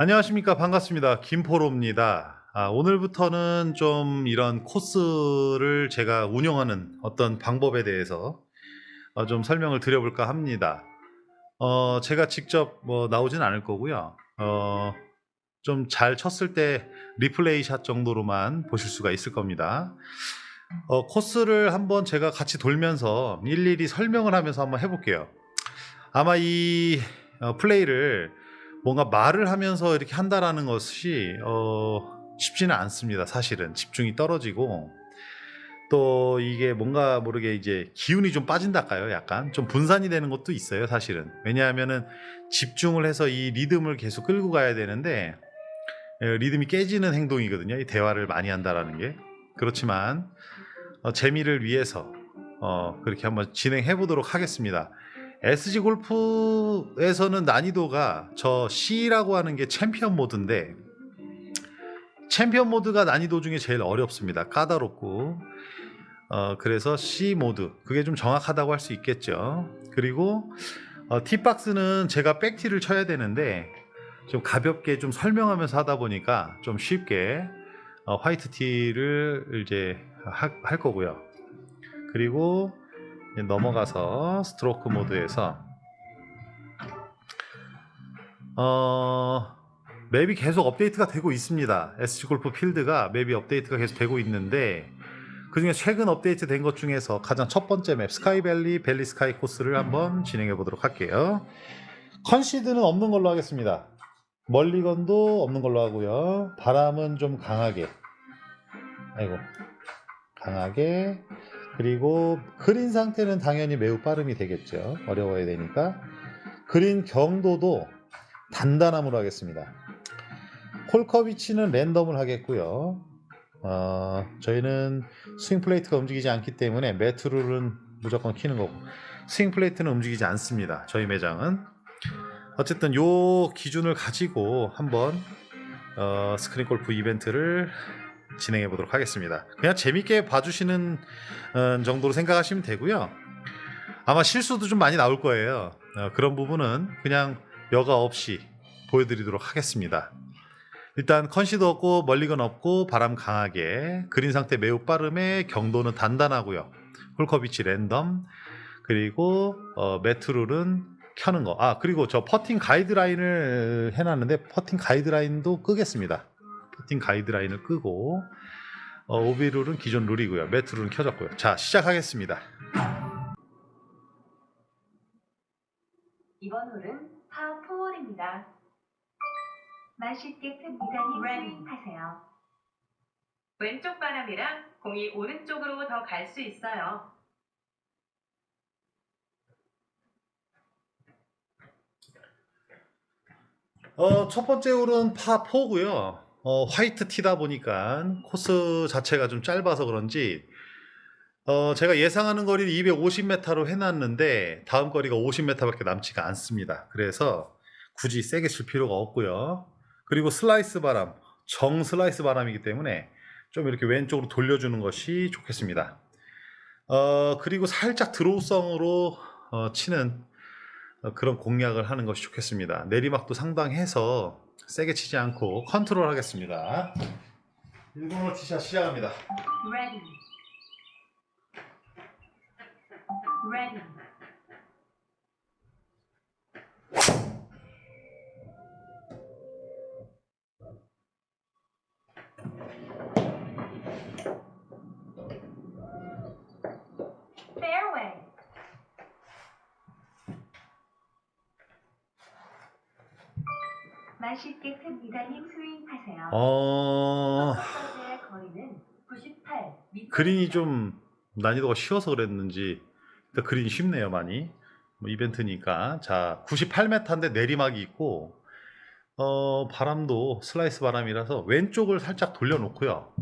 안녕하십니까. 반갑습니다. 김포로입니다. 오늘부터는 좀 이런 코스를 제가 운영하는 어떤 방법에 대해서 좀 설명을 드려볼까 합니다. 제가 직접 나오진 않을 거고요. 좀 잘 쳤을 때 리플레이 샷 정도로만 보실 수가 있을 겁니다. 코스를 한번 제가 같이 돌면서 일일이 설명을 하면서 한번 해볼게요. 아마 이 플레이를 뭔가 말을 하면서 이렇게 한다라는 것이 쉽지는 않습니다. 사실은 집중이 떨어지고 또 이게 뭔가 모르게 이제 기운이 좀 빠진달까요? 약간 좀 분산이 되는 것도 있어요. 사실은 왜냐하면은 집중을 해서 이 리듬을 계속 끌고 가야 되는데 리듬이 깨지는 행동이거든요. 이 대화를 많이 한다라는 게. 그렇지만 재미를 위해서 그렇게 한번 진행해 보도록 하겠습니다. SG 골프에서는 난이도가 저 C라고 하는 게 챔피언 모드인데, 챔피언 모드가 난이도 중에 제일 어렵습니다. 까다롭고 그래서 C 모드, 그게 좀 정확하다고 할 수 있겠죠. 그리고 티박스는 제가 백티를 쳐야 되는데 좀 가볍게 좀 설명하면서 하다 보니까 좀 쉽게 화이트 티를 이제 할 거고요. 그리고 넘어가서 스트로크 모드에서 맵이 계속 업데이트가 되고 있습니다. SG 골프 필드가 맵이 업데이트가 계속 되고 있는데, 그 중에 최근 업데이트 된 것 중에서 가장 첫 번째 맵 스카이밸리 밸리 스카이 코스를 한번 진행해 보도록 할게요. 컨시드는 없는 걸로 하겠습니다. 멀리건도 없는 걸로 하고요. 바람은 좀 강하게, 강하게. 그리고 그린 상태는 당연히 매우 빠름이 되겠죠. 어려워야 되니까. 그린 경도도 단단함으로 하겠습니다. 홀컵 위치는 랜덤을 하겠고요. 저희는 스윙 플레이트가 움직이지 않기 때문에 매트룰은 무조건 키는 거고, 스윙 플레이트는 움직이지 않습니다. 저희 매장은. 어쨌든 요 기준을 가지고 한번 스크린 골프 이벤트를 진행해 보도록 하겠습니다. 그냥 재밌게 봐주시는 정도로 생각하시면 되고요. 아마 실수도 좀 많이 나올 거예요. 그런 부분은 그냥 여과 없이 보여드리도록 하겠습니다. 일단 컨시드 없고 멀리건 없고 바람 강하게, 그린 상태 매우 빠름에 경도는 단단하고요. 홀컵 위치 랜덤, 그리고 매트룰은 켜는 거. 그리고 저 퍼팅 가이드라인을 해놨는데 퍼팅 가이드라인도 끄겠습니다. 퍼팅 가이드라인을 끄고 오비룰은 기존 룰이고요. 매트룰은 켜졌고요. 자, 시작하겠습니다. 이번 홀은 파4홀입니다. 맛있게 큰 미장님 스윙하세요. 왼쪽 바람이랑 공이 오른쪽으로 더 갈 수 있어요. 첫 번째 홀은 파4고요. 화이트 티다 보니까 코스 자체가 좀 짧아서 그런지 제가 예상하는 거리를 250m로 해놨는데 다음 거리가 50m밖에 남지가 않습니다. 그래서 굳이 세게 칠 필요가 없고요. 그리고 슬라이스 바람, 정 슬라이스 바람이기 때문에 좀 이렇게 왼쪽으로 돌려주는 것이 좋겠습니다. 그리고 살짝 드로우성으로 치는 그런 공략을 하는 것이 좋겠습니다. 내리막도 상당해서 세게 치지 않고 컨트롤 하겠습니다. 1번홀 티샷 시작합니다. Ready. Ready. Fairway. 맛있게 큰 미장님 스윙하세요. 첫 번째 거리는 98m. 그린이 좀 난이도가 쉬워서 그랬는지 일단 그린이 쉽네요. 많이 이벤트니까. 자, 98m인데 내리막이 있고 바람도 슬라이스 바람이라서 왼쪽을 살짝 돌려놓고요.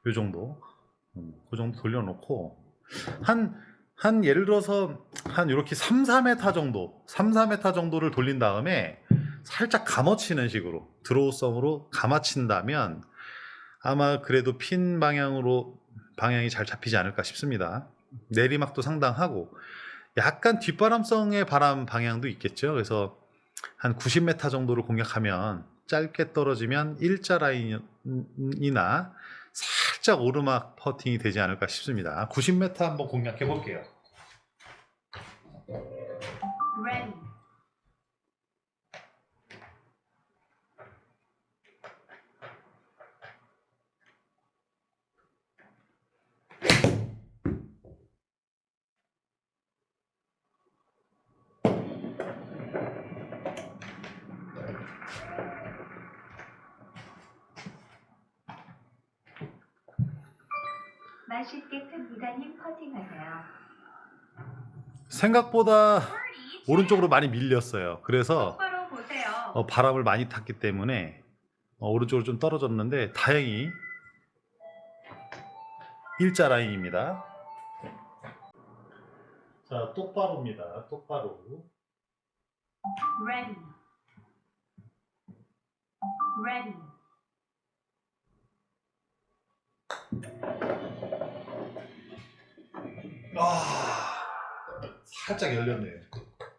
요 정도, 그 정도 돌려놓고 한 예를 들어서 한 이렇게 3, 4m 정도, 3, 4m 정도를 돌린 다음에 살짝 감아치는 식으로 드로우성으로 감아친다면 아마 그래도 핀 방향이 잘 잡히지 않을까 싶습니다. 내리막도 상당하고 약간 뒷바람성의 바람 방향도 있겠죠. 그래서 한 90m 정도를 공략하면 짧게 떨어지면 일자 라인이나 살짝 오르막 퍼팅이 되지 않을까 싶습니다. 90m 한번 공략해 볼게요. Ready. 맛있게 큰 이다님 퍼팅하세요. 생각보다 오른쪽으로 많이 밀렸어요. 그래서 똑바로 보세요. 바람을 많이 탔기 때문에 오른쪽으로 좀 떨어졌는데 다행히 일자 라인입니다. 자, 똑바로입니다. 똑바로. Ready. Ready. 살짝 열렸네요.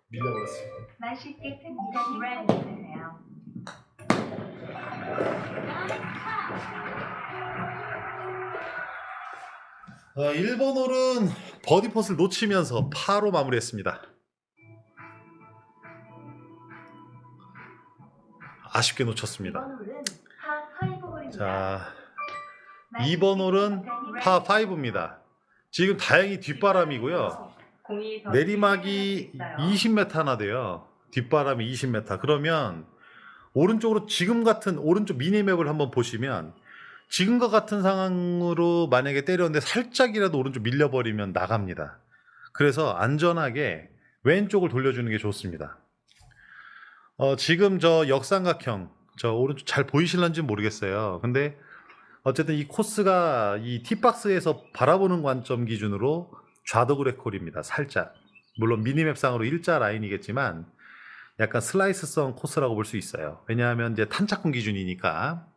밀려버렸어요. 맛있게 큰 이다님 퍼팅하세요. 어, 1번 홀은 버디 펫을 놓치면서 파로 마무리했습니다. 아쉽게 놓쳤습니다. 이번 홀은 파5 홀입니다. 자, 2번 홀은 파5입니다. 지금 다행히 뒷바람이고요. 공이 더 내리막이 있어요. 20m나 돼요. 뒷바람이 20m. 그러면 오른쪽으로 지금 같은 오른쪽 미니맵을 한번 보시면 지금과 같은 상황으로 만약에 때렸는데 살짝이라도 오른쪽 밀려버리면 나갑니다. 그래서 안전하게 왼쪽을 돌려주는 게 좋습니다. 지금 저 역삼각형 저 오른쪽 잘 보이실런지 모르겠어요. 근데 어쨌든 이 코스가 이 티박스에서 바라보는 관점 기준으로 좌도그레콜입니다. 살짝. 물론 미니맵상으로 일자 라인이겠지만 약간 슬라이스성 코스라고 볼 수 있어요. 왜냐하면 이제 탄착군 기준이니까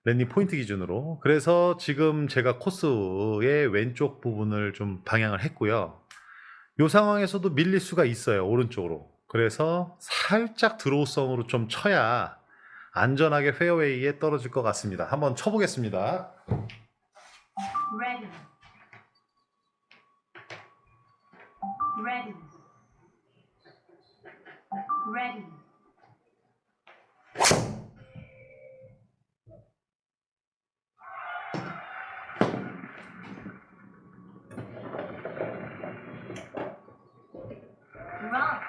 랜딩 포인트 기준으로. 그래서 지금 제가 코스의 왼쪽 부분을 좀 방향을 했고요. 이 상황에서도 밀릴 수가 있어요. 오른쪽으로. 그래서 살짝 드로우성으로 좀 쳐야 안전하게 페어웨이에 떨어질 것 같습니다. 한번 쳐보겠습니다. Ready. Ready. Ready. Rock.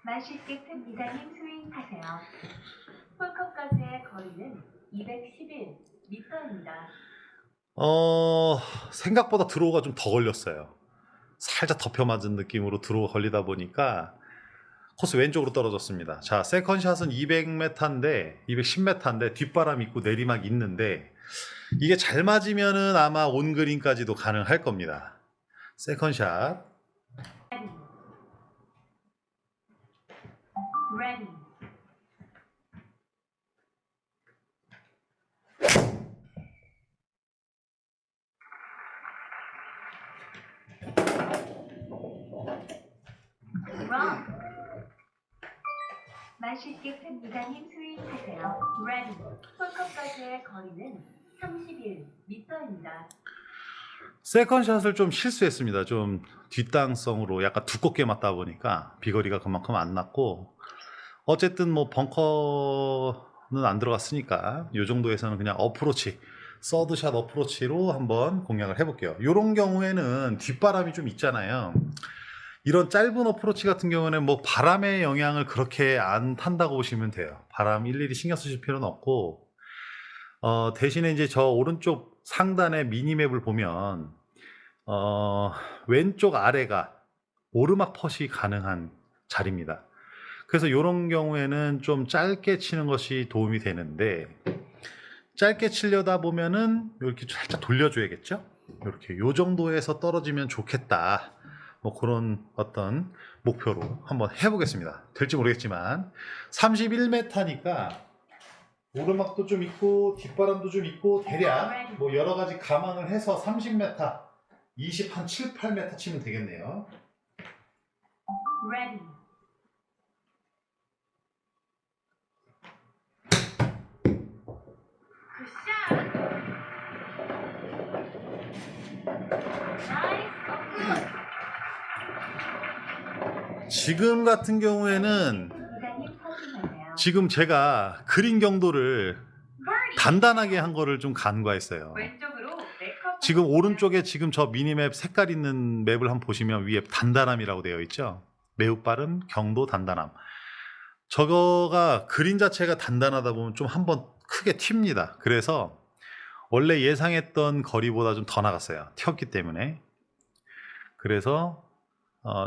맛있게 큰 이다님 스윙하세요. 홀컵까지의 거리는 211m입니다. 생각보다 드로우가 좀 더 걸렸어요. 살짝 덮여 맞은 느낌으로 드로우가 걸리다 보니까 코스 왼쪽으로 떨어졌습니다. 자, 세컨샷은 200m인데 210m인데 뒷바람 있고 내리막 있는데 이게 잘 맞으면은 아마 온그린까지도 가능할 겁니다. 세컨샷. Ready. Wrong. 맛있게 큰 이다님 스윙하세요. Ready. 홀컵까지의 거리는 31m입니다. 세컨샷을 좀 실수했습니다. 좀 뒷땅성으로 약간 두껍게 맞다 보니까 비거리가 그만큼 안 났고 어쨌든 뭐 벙커는 안 들어갔으니까 이 정도에서는 그냥 어프로치 서드샷 어프로치로 한번 공략을 해볼게요. 이런 경우에는 뒷바람이 좀 있잖아요. 이런 짧은 어프로치 같은 경우는 뭐 바람의 영향을 그렇게 안 탄다고 보시면 돼요. 바람 일일이 신경 쓰실 필요는 없고 대신에 이제 저 오른쪽 상단의 미니맵을 보면 왼쪽 아래가 오르막 펫이 가능한 자리입니다. 그래서 이런 경우에는 좀 짧게 치는 것이 도움이 되는데 짧게 치려다 보면은 이렇게 살짝 돌려줘야겠죠? 이렇게 요 정도에서 떨어지면 좋겠다. 뭐 그런 어떤 목표로 한번 해보겠습니다. 될지 모르겠지만 31m니까 오르막도 좀 있고 뒷바람도 좀 있고 대략 뭐 여러 가지 감안을 해서 30m, 20 한 7, 8m 치면 되겠네요. Ready. 지금 같은 경우에는 이사님 퍼팅하세요. 지금 제가 그린 경도를 단단하게 한 거를 좀 간과했어요. 왼쪽으로 4컵. 지금 오른쪽에 지금 저 미니맵 색깔 있는 맵을 한번 보시면 위에 단단함이라고 되어 있죠. 매우 빠른 경도 단단함. 저거가 그린 자체가 단단하다 보면 좀 한번 크게 튑니다. 그래서 원래 예상했던 거리보다 좀 더 나갔어요. 튀었기 때문에. 그래서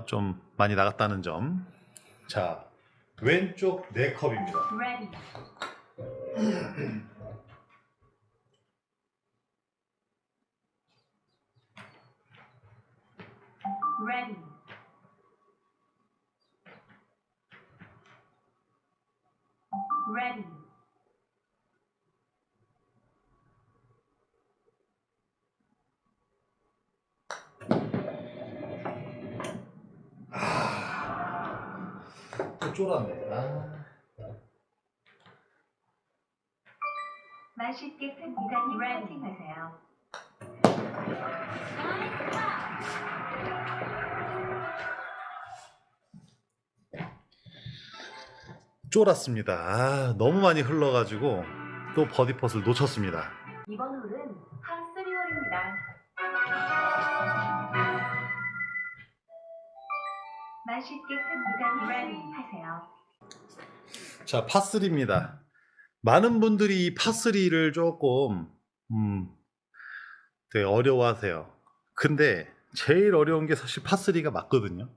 좀 많이 나갔다는 점. 자, 왼쪽 4컵입니다. Ready. Ready. Ready. 또 쫄았네. 맛있게 큰 이사님 퍼팅하세요. 쫄았습니다. 너무 많이 흘러가지고 또 버디 펫을 놓쳤습니다. 이번 홀은 파3 홀입니다. 맛있게 큰 이사님 스윙하세요. 자, 파3입니다. 많은 분들이 이 파3를 조금 되게 어려워하세요. 근데 제일 어려운 게 사실 파3가 맞거든요.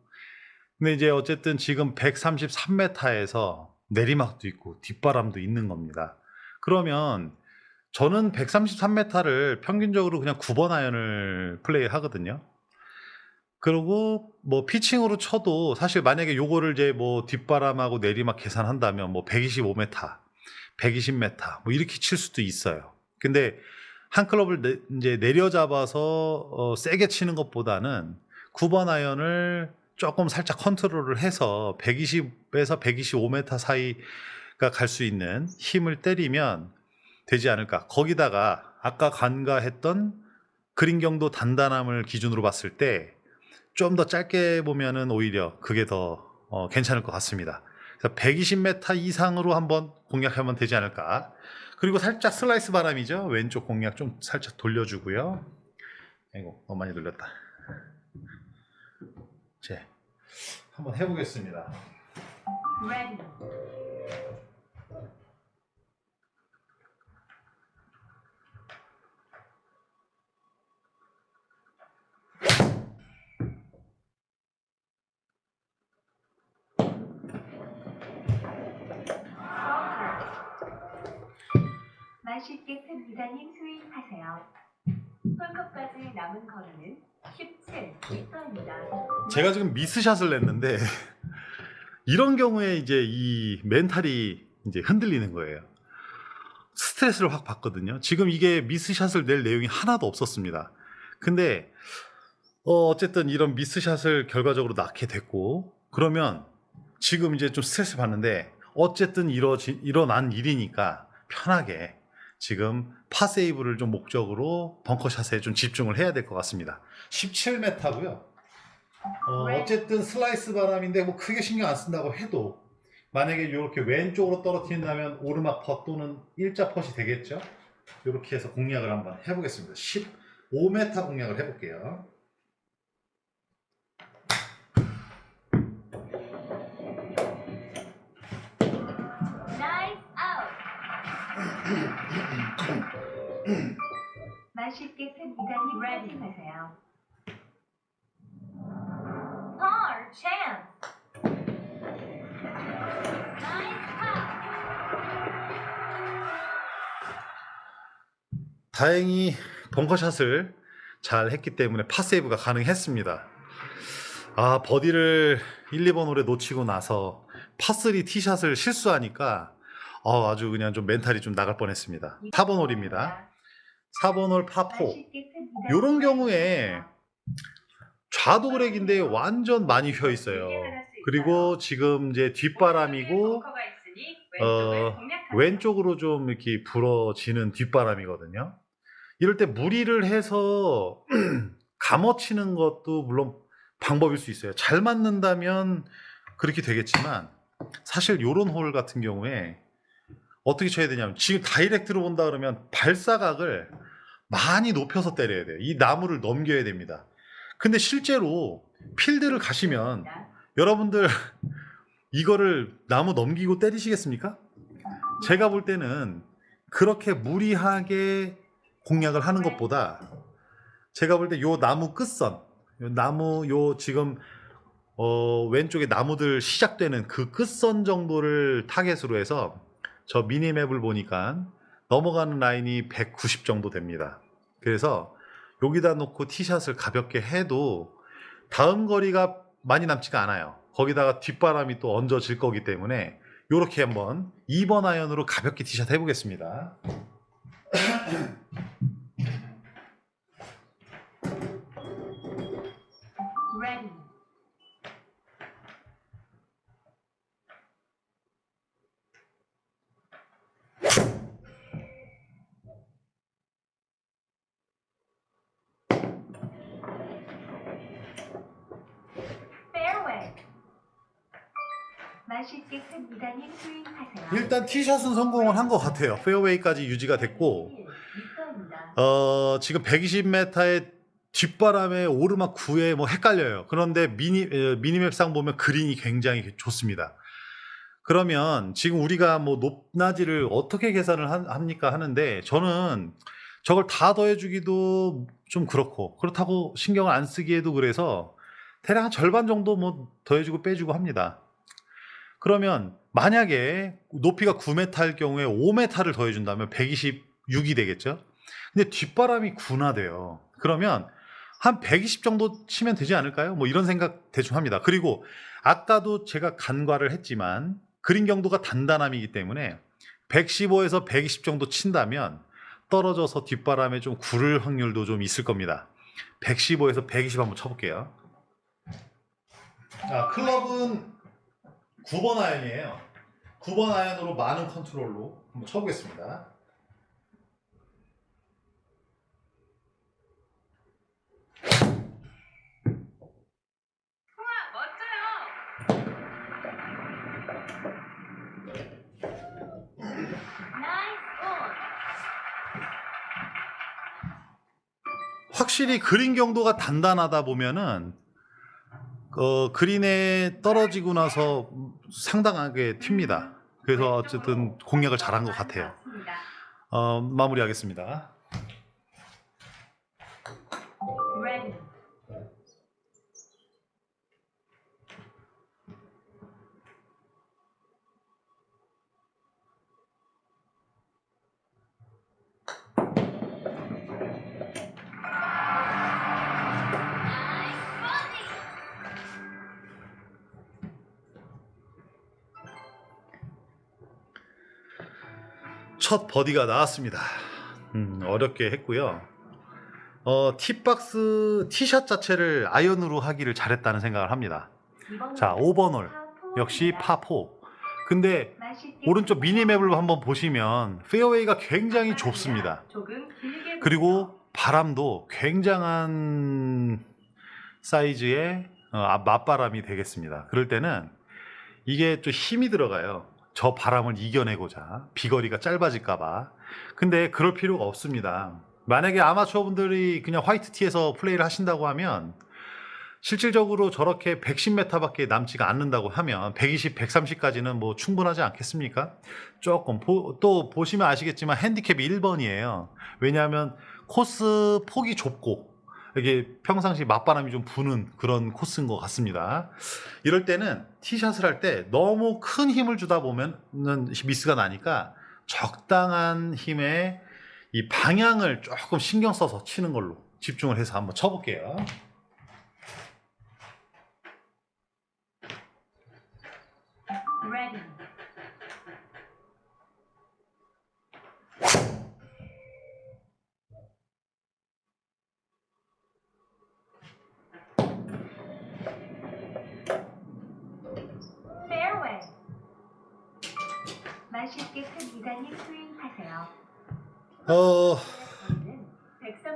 근데 이제 어쨌든 지금 133m에서 내리막도 있고 뒷바람도 있는 겁니다. 그러면 저는 133m를 평균적으로 그냥 9번 아이언을 플레이 하거든요. 그리고 뭐 피칭으로 쳐도 사실 만약에 요거를 이제 뭐 뒷바람하고 내리막 계산한다면 뭐 125m, 120m 뭐 이렇게 칠 수도 있어요. 근데 한 클럽을 이제 내려잡아서 세게 치는 것보다는 9번 아이언을 조금 살짝 컨트롤을 해서 120에서 125m 사이가 갈 수 있는 힘을 때리면 되지 않을까. 거기다가 아까 간과했던 그린 경도 단단함을 기준으로 봤을 때 좀 더 짧게 보면은 오히려 그게 더 괜찮을 것 같습니다. 그래서 120m 이상으로 한번 공략하면 되지 않을까. 그리고 살짝 슬라이스 바람이죠. 왼쪽 공략 좀 살짝 돌려주고요. 아이고, 너무 많이 돌렸다. 자, 한번 해보겠습니다. Ready. 맛있게 큰 이사님 스윙하세요. 홀컵까지 남은 거리는 17m입니다. 제가 지금 미스샷을 냈는데 이런 경우에 이제 이 멘탈이 이제 흔들리는 거예요. 스트레스를 확 받거든요. 지금 이게 미스샷을 낼 내용이 하나도 없었습니다. 근데 어쨌든 이런 미스샷을 결과적으로 낳게 됐고, 그러면 지금 이제 좀 스트레스 받는데 어쨌든 일어난 일이니까 편하게 지금 파세이브를 좀 목적으로 벙커샷에 좀 집중을 해야 될 것 같습니다. 17m고요. 어쨌든 슬라이스 바람인데 뭐 크게 신경 안 쓴다고 해도 만약에 이렇게 왼쪽으로 떨어뜨린다면 오르막 퍼 또는 일자 퍼이 되겠죠. 이렇게 해서 공략을 한번 해보겠습니다. 15m 공략을 해볼게요. 나이스 아웃. 맛있게 큰 이사님 레디하세요. Par chance. 나이스 아웃. 다행히 벙커샷을 잘 했기 때문에 파세이브가 가능했습니다. 아, 버디를 1, 2번 홀에 놓치고 나서 파3 티샷을 실수하니까 아주 그냥 좀 멘탈이 좀 나갈 뻔했습니다. 4번 홀입니다. 4번 홀 파4. 요런 경우에 좌도그렉인데 완전 많이 휘어 있어요. 그리고 지금 이제 뒷바람이고 왼쪽으로 좀 이렇게 불어지는 뒷바람이거든요. 이럴 때 무리를 해서 감어 치는 것도 물론 방법일 수 있어요. 잘 맞는다면 그렇게 되겠지만 사실 요런 홀 같은 경우에 어떻게 쳐야 되냐면 지금 다이렉트로 본다 그러면 발사각을 많이 높여서 때려야 돼요. 이 나무를 넘겨야 됩니다. 근데 실제로 필드를 가시면 여러분들 이거를 나무 넘기고 때리시겠습니까? 제가 볼 때는 그렇게 무리하게 공략을 하는 것보다 제가 볼 때 요 나무 끝선, 요 나무 요 지금 왼쪽에 나무들 시작되는 그 끝선 정도를 타겟으로 해서 저 미니맵을 보니까 넘어가는 라인이 190 정도 됩니다. 그래서 여기다 놓고 티샷을 가볍게 해도 다음 거리가 많이 남지가 않아요. 거기다가 뒷바람이 또 얹어질 거기 때문에 이렇게 한번 2번 아이언으로 가볍게 티샷 해보겠습니다. Ready. Fairway. 맛있게 큰 이단님 스윙하세요. 일단 티샷은 성공을 한 것 같아요. 페어웨이까지 유지가 됐고 지금 120m의 뒷바람에 오르막 9에 뭐 헷갈려요. 그런데 미니맵상 보면 그린이 굉장히 좋습니다. 그러면 지금 우리가 뭐 높낮이를 어떻게 계산을 합니까 하는데 저는 저걸 다 더해주기도 좀 그렇다고 신경을 안 쓰기에도 그래서 대략 한 절반 정도 뭐 더해주고 빼주고 합니다. 그러면 만약에 높이가 9m일 경우에 5m를 더해준다면 126이 되겠죠. 근데 뒷바람이 9나 돼요. 그러면 한 120 정도 치면 되지 않을까요? 뭐 이런 생각 대충 합니다. 그리고 아까도 제가 간과를 했지만 그린 경도가 단단함이기 때문에 115에서 120 정도 친다면 떨어져서 뒷바람에 좀 구를 확률도 좀 있을 겁니다. 115에서 120 한번 쳐볼게요. 클럽은 9번 아이언이에요. 9번 아이언으로 많은 컨트롤로 한번 쳐보겠습니다. 우와, 멋져요. 나이스 온. 확실히 그린 경도가 단단하다 보면은 그린에 떨어지고 나서 상당하게 튑니다. 그래서 어쨌든 공략을 잘한 것 같아요. 마무리하겠습니다. Ready. 첫 버디가 나왔습니다. 어렵게 했고요. 티박스 티샷 자체를 아이언으로 하기를 잘했다는 생각을 합니다. 자, 5번 홀 역시 파4. 근데 오른쪽 미니맵을 한번 보시면 페어웨이가 굉장히 좁습니다. 그리고 바람도 굉장한 사이즈의 맞바람이 되겠습니다. 그럴 때는 이게 좀 힘이 들어가요. 저 바람을 이겨내고자 비거리가 짧아질까봐. 근데 그럴 필요가 없습니다. 만약에 아마추어 분들이 그냥 화이트티에서 플레이를 하신다고 하면 실질적으로 저렇게 110m밖에 남지가 않는다고 하면 120, 130까지는 뭐 충분하지 않겠습니까? 조금 또 보시면 아시겠지만 핸디캡이 1번이에요. 왜냐하면 코스 폭이 좁고 이게 평상시 맞바람이 좀 부는 그런 코스인 것 같습니다. 이럴 때는 티샷을 할 때 너무 큰 힘을 주다 보면 미스가 나니까 적당한 힘의 이 방향을 조금 신경 써서 치는 걸로 집중을 해서 한번 쳐볼게요. Ready. Fairway. 맛있게 큰 이단님 스윙하세요.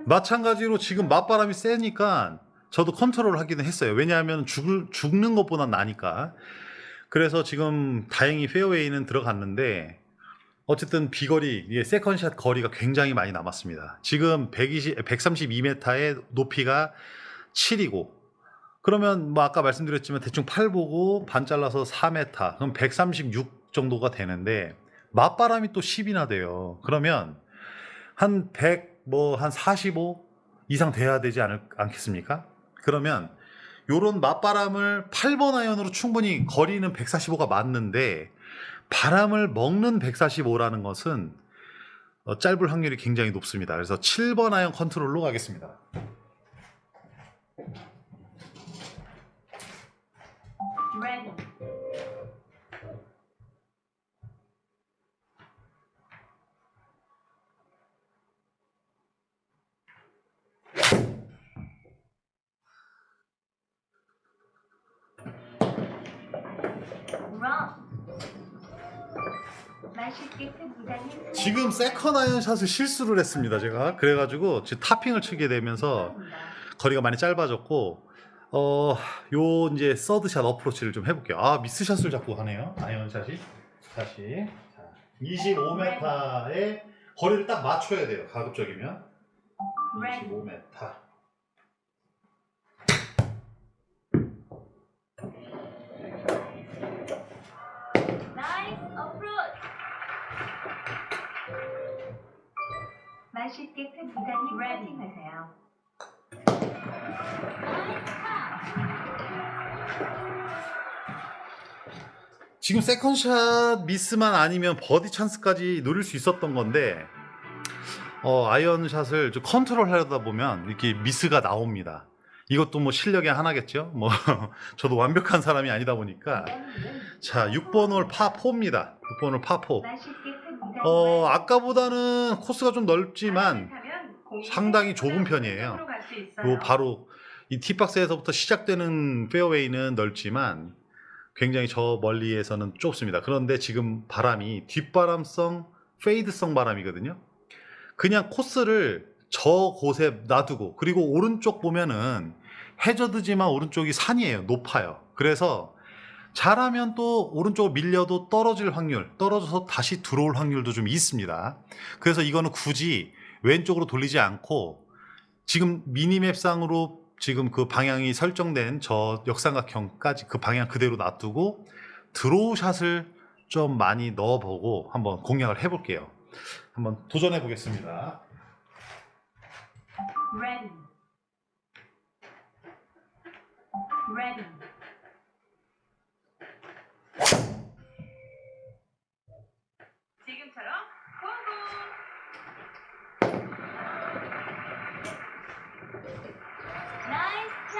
마찬가지로 지금 맞바람이 세니까 저도 컨트롤을 하기는 했어요. 왜냐하면 죽는 것보단 나니까. 그래서 지금 다행히 페어웨이는 들어갔는데 어쨌든 비거리, 이게 세컨샷 거리가 굉장히 많이 남았습니다. 지금 132m의 높이가 7이고, 그러면 뭐 아까 말씀드렸지만 대충 8 보고 반 잘라서 4m, 그럼 136 정도가 되는데 맞바람이 또 10이나 돼요. 그러면 한 100, 뭐 한 45 이상 돼야 되지 않겠습니까? 그러면 요런 맞바람을 8번 아이언으로 충분히 거리는 145가 맞는데 바람을 먹는 145라는 것은 짧을 확률이 굉장히 높습니다. 그래서 7번 아이언 컨트롤로 가겠습니다. Ready. Wrong. 맛있게 큰 무단히 지금 세컨 아이언 샷을 실수를 했습니다. 제가 그래가지고 지금 타핑을 치게 되면서 거리가 많이 짧아졌고 요 이제 서드샷 어프로치를 좀 해볼게요. 아, 미스샷을 자꾸 하네요. 아이언샷이. 다시. 자, 25m의 거리를 딱 맞춰야 돼요. 가급적이면. 25m. Nice approach. 맛있게 큰 무단히 파팅하세요. 지금 세컨샷 미스만 아니면 버디 찬스까지 노릴 수 있었던 건데 아이언샷을 좀 컨트롤 하려다 보면 이렇게 미스가 나옵니다. 이것도 뭐 실력의 하나겠죠. 뭐 저도 완벽한 사람이 아니다 보니까. 자, 6번 홀 파4입니다. 6번 홀 파4. 아까보다는 코스가 좀 넓지만 상당히 좁은 편이에요. 요 바로 이 티박스에서부터 시작되는 페어웨이는 넓지만 굉장히 저 멀리에서는 좁습니다. 그런데 지금 바람이 뒷바람성 페이드성 바람이거든요. 그냥 코스를 저 곳에 놔두고, 그리고 오른쪽 보면은 해저드지만 오른쪽이 산이에요. 높아요. 그래서 잘하면 또 오른쪽으로 밀려도 떨어질 확률, 떨어져서 다시 들어올 확률도 좀 있습니다. 그래서 이거는 굳이 왼쪽으로 돌리지 않고 지금 미니맵상으로 지금 그 방향이 설정된 저 역삼각형까지 그 방향 그대로 놔두고 드로우 샷을 좀 많이 넣어보고 한번 공략을 해볼게요. 한번 도전해 보겠습니다. Ready. Ready. 지금처럼 고고. 나이스 샷.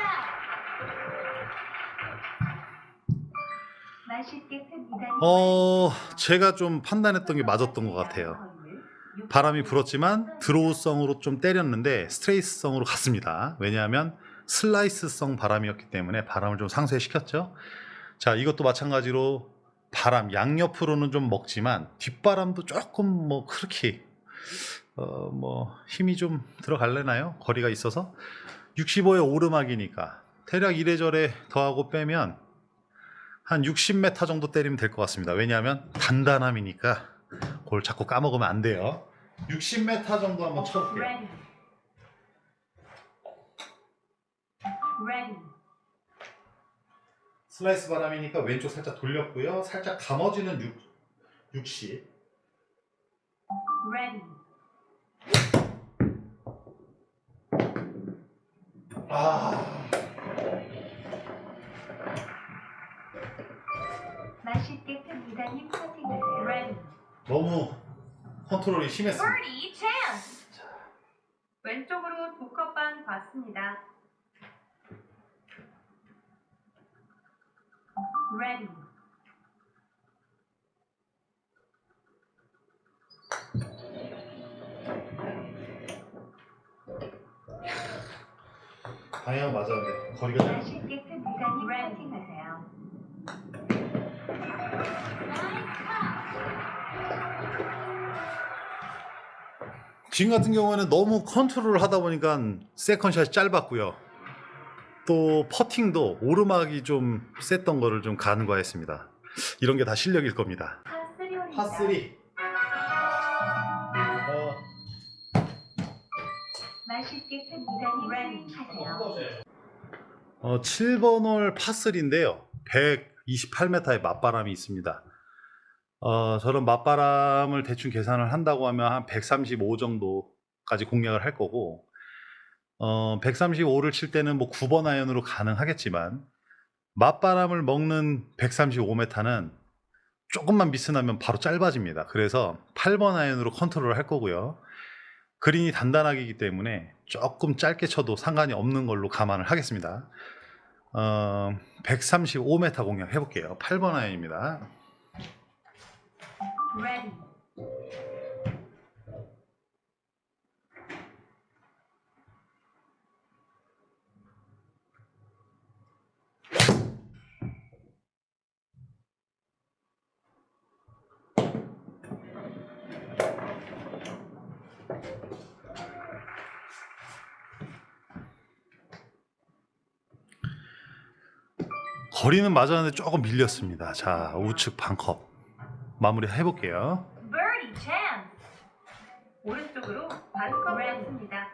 맛있게 큰 무단히 제가 좀 판단했던 게 맞았던 것 같아요. 바람이 불었지만 드로우성으로 좀 때렸는데 스트레이트성으로 갔습니다. 왜냐하면 슬라이스성 바람이었기 때문에 바람을 좀 상쇄시켰죠. 자, 이것도 마찬가지로 바람 양옆으로는 좀 먹지만 뒷바람도 조금 뭐 그렇게 뭐 힘이 좀 들어갈래나요? 거리가 있어서 65에 오르막이니까 대략 이래저래 더하고 빼면 한 60m 정도 때리면 될 것 같습니다. 왜냐하면 단단함이니까 그걸 자꾸 까먹으면 안 돼요. 60m 정도 한번 쳐볼게요. Ready. Ready. 슬라이스 바람이니까 왼쪽 살짝 돌렸고요. 살짝 감아지는 60. Ready. 맛있게 큰 무단히 파팅하세요. Ready. 너무 컨트롤이 심했습니다. Birdie chance. 왼쪽으로 두 컵 반 봤습니다. Ready. 방향 맞았는데 거리가 잘. 맛있게 큰 무단히 파팅하세요. 지금 같은 경우에는 너무 컨트롤을 하다 보니까 세컨샷이 짧았고요. 또 퍼팅도 오르막이 좀 셌던 거를 좀 간과했습니다. 이런 게 다 실력일 겁니다. 파3 맛있게 큰 미단이 스윙하세요. 7번 홀 파3인데요. 128m의 맞바람이 있습니다. 저런 맞바람을 대충 계산을 한다고 하면 한 135 정도까지 공략을 할 거고, 135를 칠 때는 뭐 9번 아이언으로 가능하겠지만, 맞바람을 먹는 135m는 조금만 미스나면 바로 짧아집니다. 그래서 8번 아이언으로 컨트롤을 할 거고요. 그린이 단단하기 때문에 조금 짧게 쳐도 상관이 없는 걸로 감안을 하겠습니다. 135m 공략 해볼게요. 8번 아이언입니다. Ready. 거리는 맞았는데 조금 밀렸습니다. 자, 우측 반컵 마무리 해볼게요. Birdie chance. 오른쪽으로 반컵 했습니다.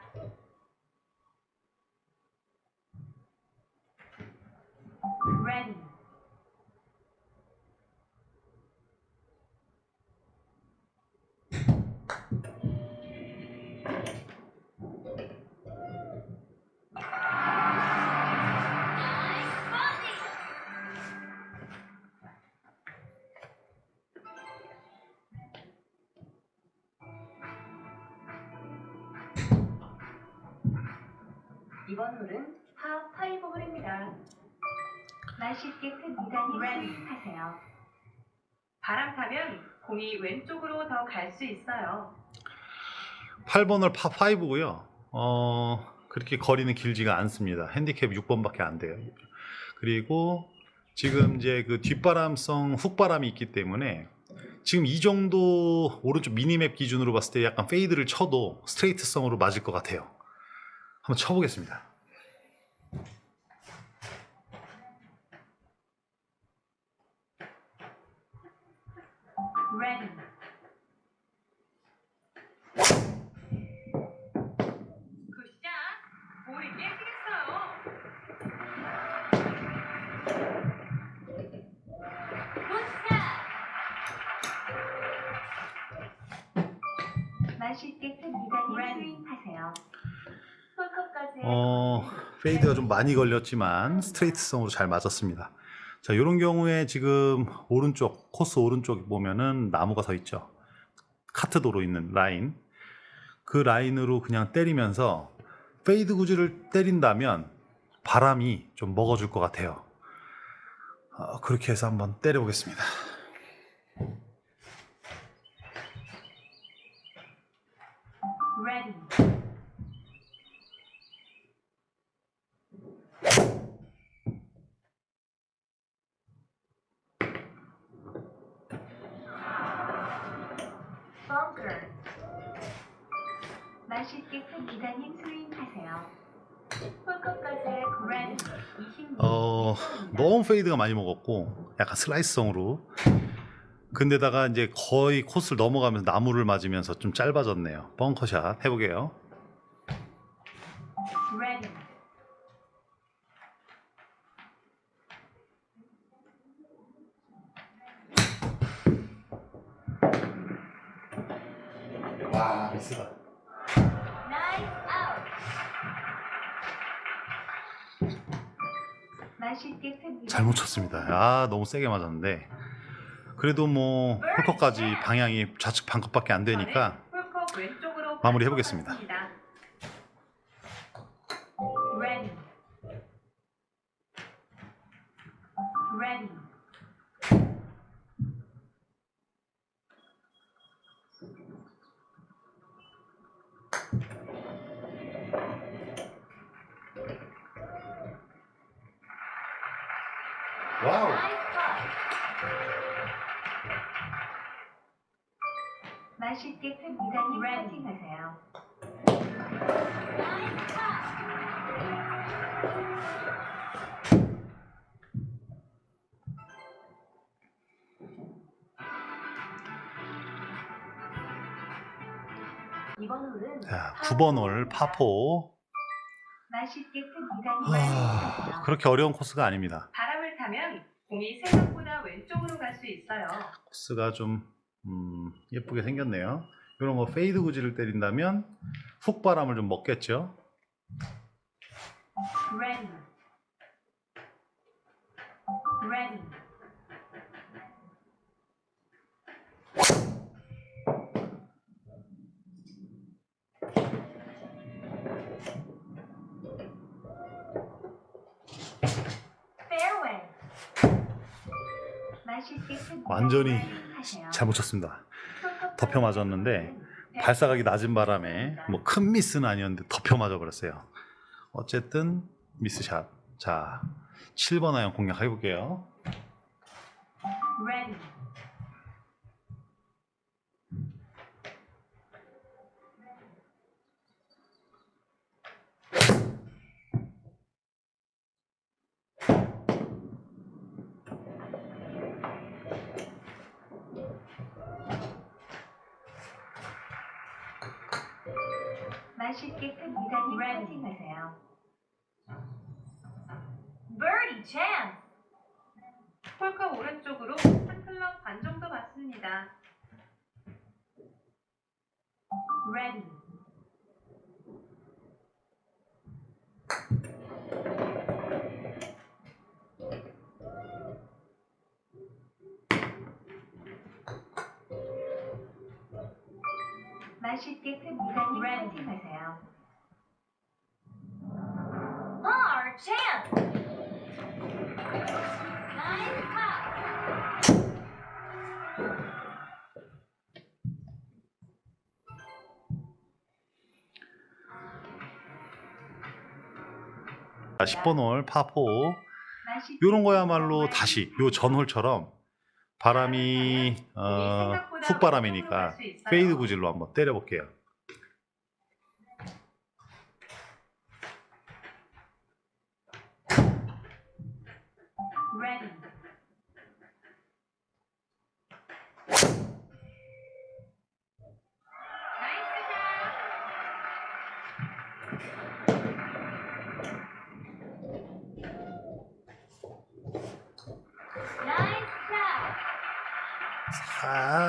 Ready. 이번 홀은 파5 홀입니다. 맛있게 큰 미단이 스윙하세요. 바람 타면 공이 왼쪽으로 더 갈 수 있어요. 8번 홀 파5고요. 그렇게 거리는 길지가 않습니다. 핸디캡 6번밖에 안 돼요. 그리고 지금 이제 그 뒷바람성 훅바람이 있기 때문에 지금 이 정도 오른쪽 미니맵 기준으로 봤을 때 약간 페이드를 쳐도 스트레이트성으로 맞을 것 같아요. 한번 쳐보겠습니다. Ready. 굿샷. 볼이 깨지겠어요. 굿샷. 맛있게 큰 미단이 스윙하세요. 홀컵까지. 페이드가 좀 많이 걸렸지만 스트레이트성으로 잘 맞았습니다. 자, 이런 경우에 지금 오른쪽 코스 오른쪽 보면은 나무가 서 있죠. 카트도로 있는 라인, 그 라인으로 그냥 때리면서 페이드 구질을 때린다면 바람이 좀 먹어줄 것 같아요. 그렇게 해서 한번 때려보겠습니다. Ready. Bunker. 맛있게 큰 미단이 스윙하세요. 홀컵까지 Ready. 26m. 너무 페이드가 많이 먹었고 약간 슬라이스성으로, 근데다가 이제 거의 코스를 넘어가면서 나무를 맞으면서 좀 짧아졌네요. 벙커샷 해보게요. Ready. 와, 미스다. Nice out. 맛있게 큰 미단이 잘못 쳤습니다. 너무 세게 맞았는데 그래도 뭐 홀컵까지 방향이 좌측 반컵밖에 안 되니까 홀컵 왼쪽으로 마무리 해보겠습니다. 반컵 Ready. Ready. 와우. Nice putt. 맛있게 큰 미단이 퍼팅하세요. 자, 9번 홀 파4. 맛있게 큰 미간이 그렇게 어려운 코스가 아닙니다. 바람을 타면 공이 생각보다 왼쪽으로 갈 수 있어요. 코스가 좀 예쁘게 생겼네요. 이런 거 페이드 구질을 때린다면 훅 바람을 좀 먹겠죠. Ready. Ready. Fairway. 맛있게 큰 완전히 미간이 하세요. 잘못 쳤습니다. 덮여 맞았는데 발사각이 낮은 바람에 뭐 큰 미스는 아니었는데 덮여 맞아 버렸어요. 어쨌든 미스샷. 자, 7번 아이언 공략해 볼게요. Ready. 맛있게 큰 미간이 퍼팅하세요. Birdie chance. 폴커 오른쪽으로 한 클럽 반 정도 받습니다. Ready. 맛있게 큰 미간이 퍼팅하세요. Par chance. Nice putt. 자, 10번 홀 파4. 맛있게 요런 거야말로 다시 요 전홀처럼 바람이 훅 바람이니까 페이드 구질로 한번 때려 볼게요. Ready. 나이스 샷. 나이스 샷.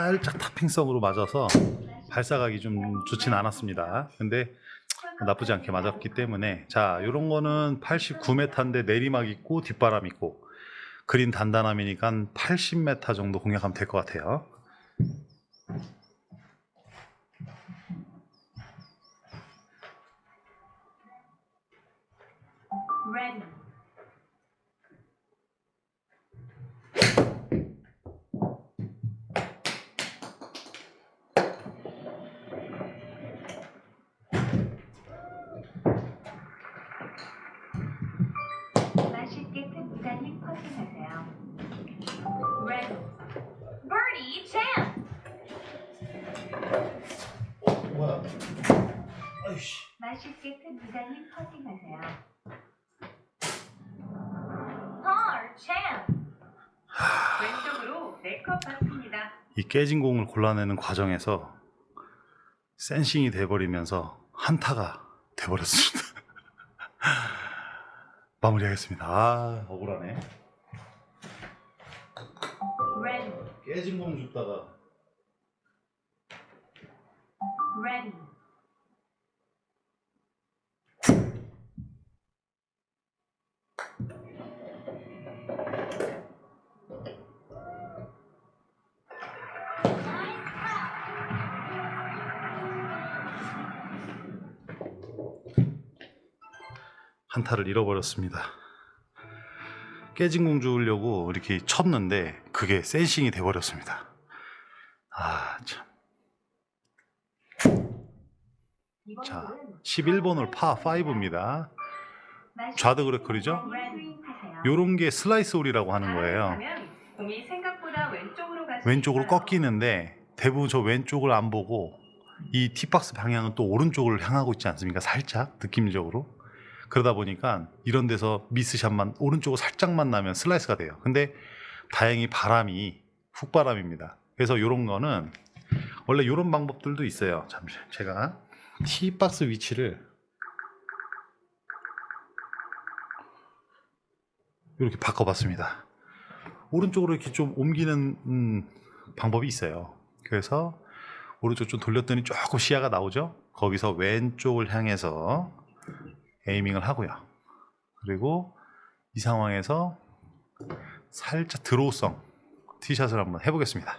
살짝 타핑성으로 맞아서 발사각이 좀 좋진 않았습니다. 근데 나쁘지 않게 맞았기 때문에 자, 요런 거는 89m인데 내리막 있고 뒷바람 있고 그린 단단함이니까 80m 정도 공략하면 될 것 같아요. Ready. 맛있게 큰 미간이 퍼팅하세요. Ready. Birdie chance. 뭐야? 아이씨. 맛있게 큰 미간이 퍼팅하세요. Par chance. 왼쪽으로 4컵 받습니다. 이 깨진 공을 골라내는 과정에서 센싱이 돼버리면서 한타가 돼버렸습니다. 마무리하겠습니다. 아, 억울하네. Ready. 깨진 공 줍다가 Ready. 한타를 잃어버렸습니다. 깨진 공 주려고 이렇게 쳤는데 그게 센싱이 돼버렸습니다. 아, 참. 자, 11번 홀 파5입니다. 좌드 그래커리죠? 요런 게 슬라이스 홀이라고 하는 거예요. 공이 생각보다 왼쪽으로 꺾이는데 대부분 저 왼쪽을 안 보고 이 티박스 방향은 또 오른쪽을 향하고 있지 않습니까? 살짝 느낌적으로. 그러다 보니까 이런 데서 미스샷만 오른쪽으로 살짝만 나면 슬라이스가 돼요. 근데 다행히 바람이 훅바람입니다. 그래서 이런 거는 원래 이런 방법들도 있어요. 잠시 제가 티박스 위치를 이렇게 바꿔봤습니다. 오른쪽으로 이렇게 좀 옮기는 방법이 있어요. 그래서 오른쪽 좀 돌렸더니 조금 시야가 나오죠. 거기서 왼쪽을 향해서 에이밍을 하고요. 그리고 이 상황에서 살짝 드로우성 티샷을 한번 해보겠습니다.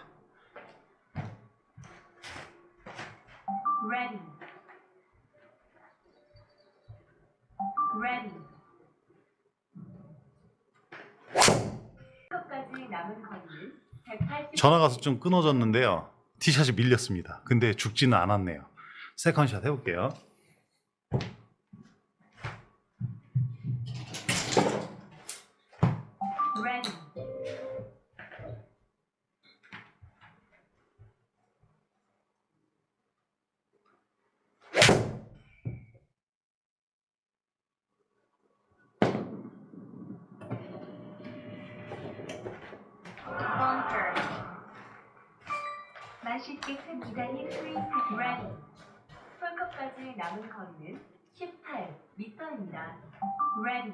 Ready. Ready. 끝까지 남은 거리는 180. 전화가 좀 끊어졌는데요. 티샷이 밀렸습니다. 근데 죽지는 않았네요. 세컨샷 해볼게요. Ready. Bunker. 맛있게 큰 이단이 스윙하세요. Ready. 홀컵까지 남은 거리는 18m입니다. Ready.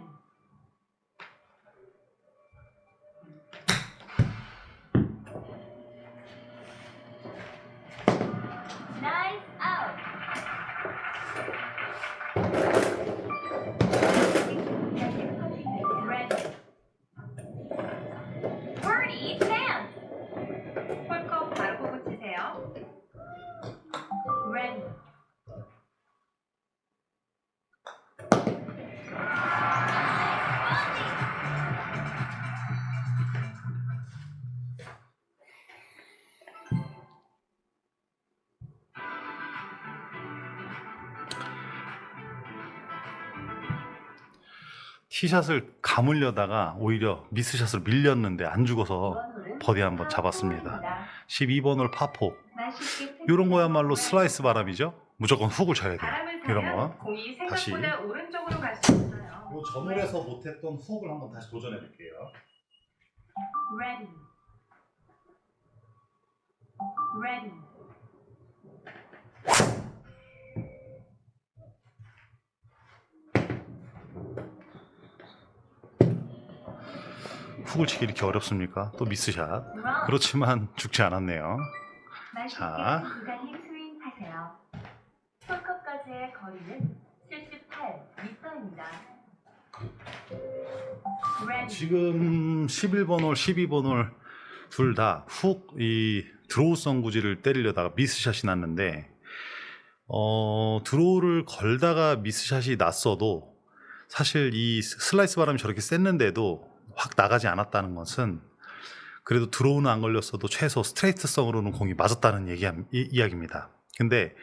Nice out. Ready. Birdie chance. 홀컵 바로 보고 치세요. Ready. 티샷을 감으려다가 오히려 미스샷으로 밀렸는데 안 죽어서 버디 한번 잡았습니다. 12번 홀 파4. 이런 거야말로 슬라이스 바람이죠. 무조건 훅을 쳐야 돼요. 바람을 이런 타면 거. 공이 다시. 생각보다 오른쪽으로 갈 수 있어요. 이 전홀에서 못했던 훅을 한번 다시 도전해 볼게요. Ready. Ready. 훅을 치기 이렇게 어렵습니까? 또 미스샷. Wrong. 그렇지만 죽지 않았네요. 자. 맛있게 부단히 스윙하세요. 홀컵까지의 거리는 78m입니다. Ready. 지금 11번 홀, 12번 홀 둘 다 훅 이 드로우성 구질을 때리려다가 미스샷이 났는데 드로우를 걸다가 미스샷이 났어도 사실 이 슬라이스 바람이 저렇게 셌는데도 확 나가지 않았다는 것은 그래도 드로우는 안 걸렸어도 최소 스트레이트성으로는 공이 맞았다는 이야기입니다. 근데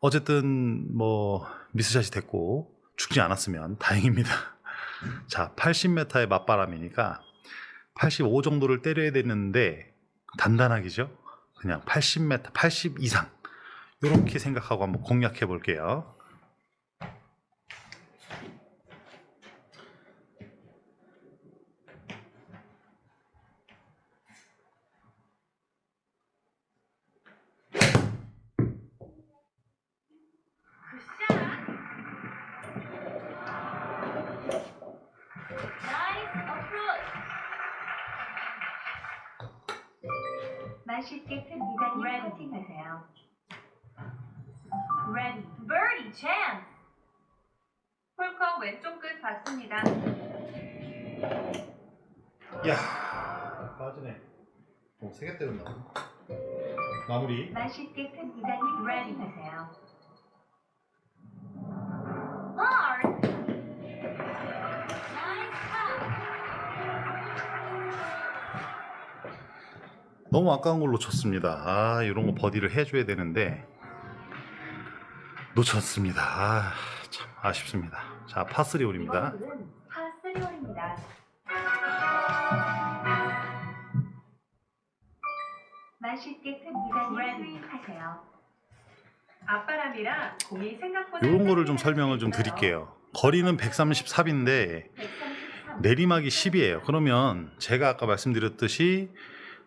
어쨌든 뭐 미스샷이 됐고 죽지 않았으면 다행입니다. 자, 80m의 맞바람이니까 85 정도를 때려야 되는데 단단하기죠. 그냥 80m, 80 이상 이렇게 생각하고 한번 공략해 볼게요. 굿샷. Nice approach. 맛있게 큰 이단이 퍼팅하세요. Ready. Birdie chance. 홀컵 왼쪽 끝 봤습니다. 야, 빠지네. 세개 때렸나? 마무리. 맛있게 큰 이단이 퍼팅하세요. Hard. Nice shot. 너무 아까운 걸 놓쳤습니다. 아, 이런 거 버디를 해줘야 되는데 놓쳤습니다. 아, 참 아쉽습니다. 자, 파3 홀입니다. 이번 홀은 파3 홀입니다. 맛있게 큰 이단이 스윙하세요. 앞바람이라 공이 생각보다 이런 거를 좀 설명을 좀 드릴게요. 거리는 133인데 133. 내리막이 10이에요. 그러면 제가 아까 말씀드렸듯이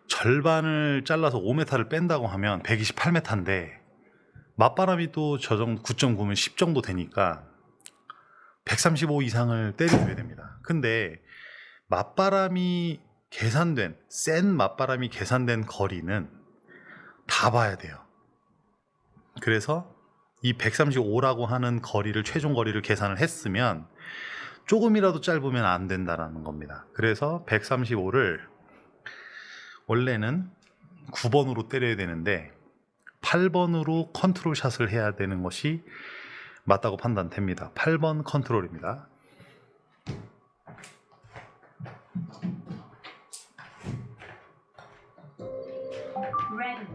절반을 잘라서 5m를 뺀다고 하면 128m인데 맞바람이 또 저 정도 9.9면 10 정도 되니까 135 이상을 때려줘야 됩니다. 근데 맞바람이 계산된, 센 맞바람이 계산된 거리는 다 봐야 돼요. 그래서 이 135라고 하는 거리를, 최종 거리를 계산을 했으면 조금이라도 짧으면 안 된다는 겁니다. 그래서 135를 원래는 9번으로 때려야 되는데 8번으로 컨트롤 샷을 해야 되는 것이 맞다고 판단됩니다. 8번 컨트롤입니다. Ready.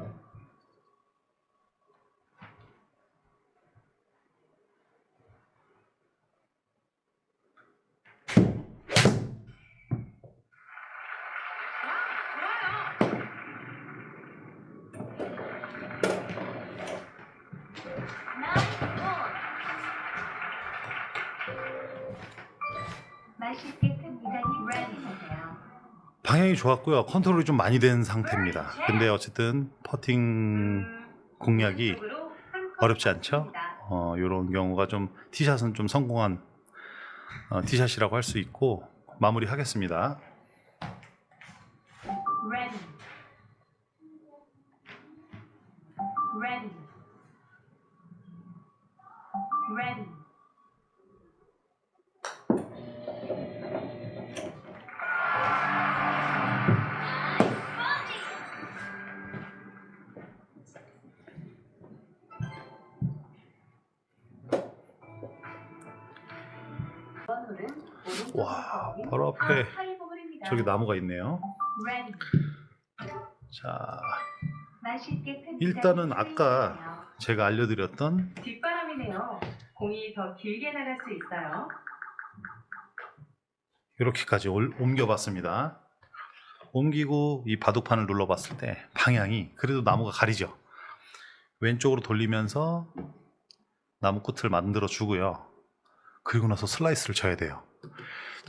맛있게 큰 미간이 ready 하세요. 방향이 좋았고요. 컨트롤이 좀 많이 된 상태입니다. 근데 어쨌든 퍼팅 공략이 어렵지 않죠? 이런 경우가 좀 티샷은 좀 성공한 티샷이라고 할 수 있고 마무리하겠습니다. Ready. Ready. Ready. 와, 바로 앞에 저기 나무가 있네요. Ready. 자, 맛있게 큰 일단은 미간이 아까 ready 하세요. 제가 알려드렸던 뒷바람이네요. 공이 더 길게 나갈 수 있어요. 이렇게까지 옮겨봤습니다. 옮기고 이 바둑판을 눌러봤을 때 방향이 그래도 나무가 가리죠. 왼쪽으로 돌리면서 나무 끝을 만들어 주고요. 그리고 나서 슬라이스를 쳐야 돼요.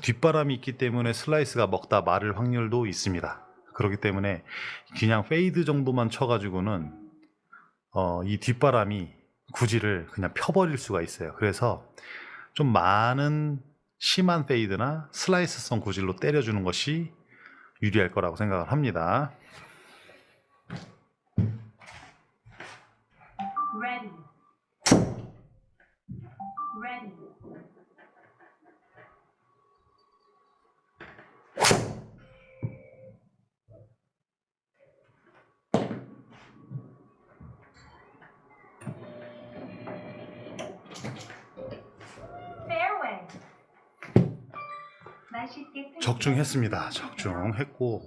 뒷바람이 있기 때문에 슬라이스가 먹다 마를 확률도 있습니다. 그렇기 때문에 그냥 페이드 정도만 쳐가지고는 이 뒷바람이 구질을 그냥 펴버릴 수가 있어요. 그래서 좀 많은 심한 페이드나 슬라이스성 구질로 때려주는 것이 유리할 거라고 생각을 합니다. Ready. Ready. Fairway. 맛있게 큰 적중했습니다. 적중했고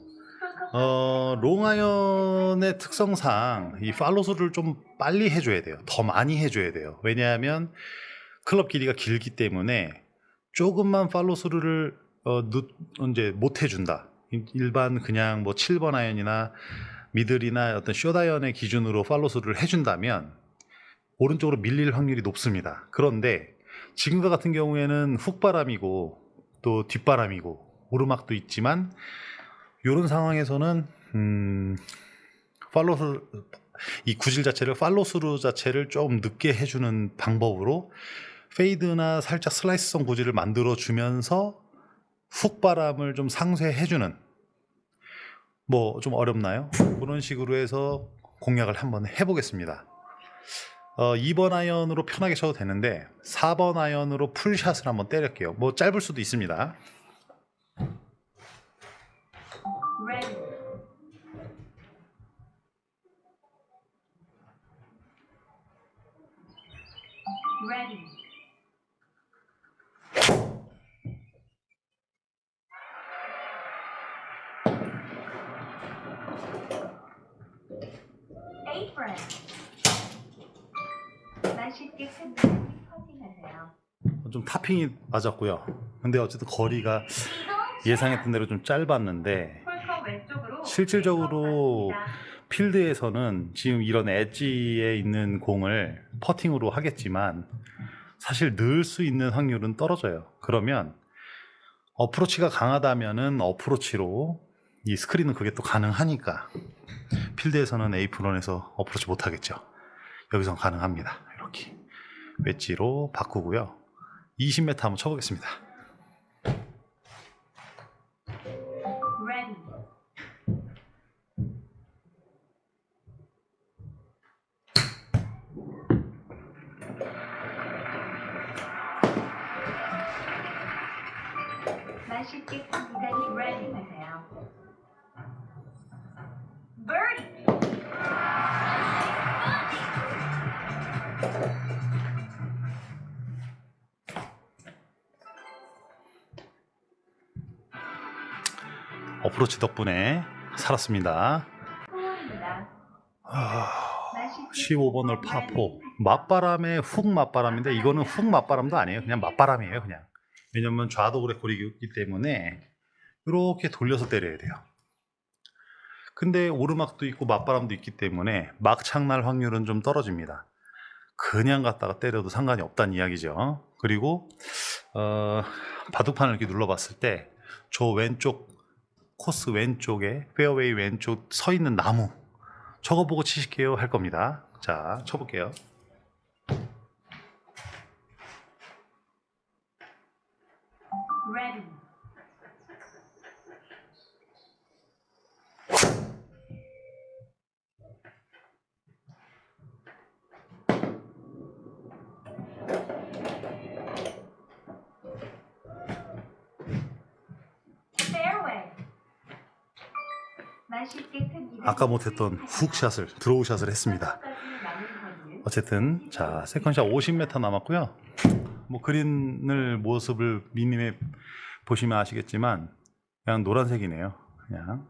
롱아이언의 특성상 이 팔로스를 좀 빨리 해줘야 돼요. 더 많이 해줘야 돼요. 왜냐하면 클럽 길이가 길기 때문에 조금만 팔로스를 이제 못 해준다. 일반 그냥 뭐 7번 아이언이나 미들이나 어떤 숏 아이언의 기준으로 팔로스를 해준다면 오른쪽으로 밀릴 확률이 높습니다. 그런데 지금과 같은 경우에는 훅바람이고 또 뒷바람이고 오르막도 있지만 이런 상황에서는 팔로스 이 구질 자체를 팔로스루 자체를 좀 늦게 해주는 방법으로 페이드나 살짝 슬라이스성 구질을 만들어 주면서 훅바람을 좀 상쇄해주는 뭐 좀 어렵나요? 그런 식으로 해서 공략을 한번 해보겠습니다. 2번 아이언으로 편하게 쳐도 되는데 4번 아이언으로 풀샷을 한번 때릴게요. 뭐 짧을 수도 있습니다. Ready. Ready. Apron. 맛있게 큰 미간이 퍼팅하세요. 좀 타핑이 맞았고요. 근데 어쨌든 거리가 예상했던 대로 좀 짧았는데 홀컵 왼쪽으로 실질적으로 왼쪽 갑니다. 필드에서는 지금 이런 엣지에 있는 공을 퍼팅으로 하겠지만 사실 넣을 수 있는 확률은 떨어져요. 그러면 어프로치가 강하다면은 어프로치로 이 스크린은 그게 또 가능하니까 필드에서는 에이프런에서 어프로치 못 하겠죠. 여기서 가능합니다. 이렇게 웨지로 바꾸고요. 20m 한번 쳐보겠습니다. Ready. 맛있게 큰 미간이 ready 하세요. Birdie. 어프로치 덕분에 살았습니다. 홀입니다. 15번 홀 파4. 맞바람에 훅 맞바람인데 이거는 훅 맞바람도 아니에요. 그냥 맞바람이에요. 그냥. 왜냐면 좌도그래 고리기 때문에 이렇게 돌려서 때려야 돼요. 근데 오르막도 있고 맞바람도 있기 때문에 막창 날 확률은 좀 떨어집니다. 그냥 갖다가 때려도 상관이 없다는 이야기죠. 그리고 바둑판을 이렇게 눌러봤을 때 저 왼쪽 코스 왼쪽에 페어웨이 왼쪽 서 있는 나무 저거 보고 치실게요 할 겁니다. 자, 쳐볼게요. Ready. Fairway. 맛있게 큰 미간이 아까 못했던 훅샷을 드로우샷을 했습니다. 어쨌든 자 세컨샷 50m 남았고요. 뭐 그린을 모습을 미니맵 보시면 아시겠지만 그냥 노란색이네요. 그냥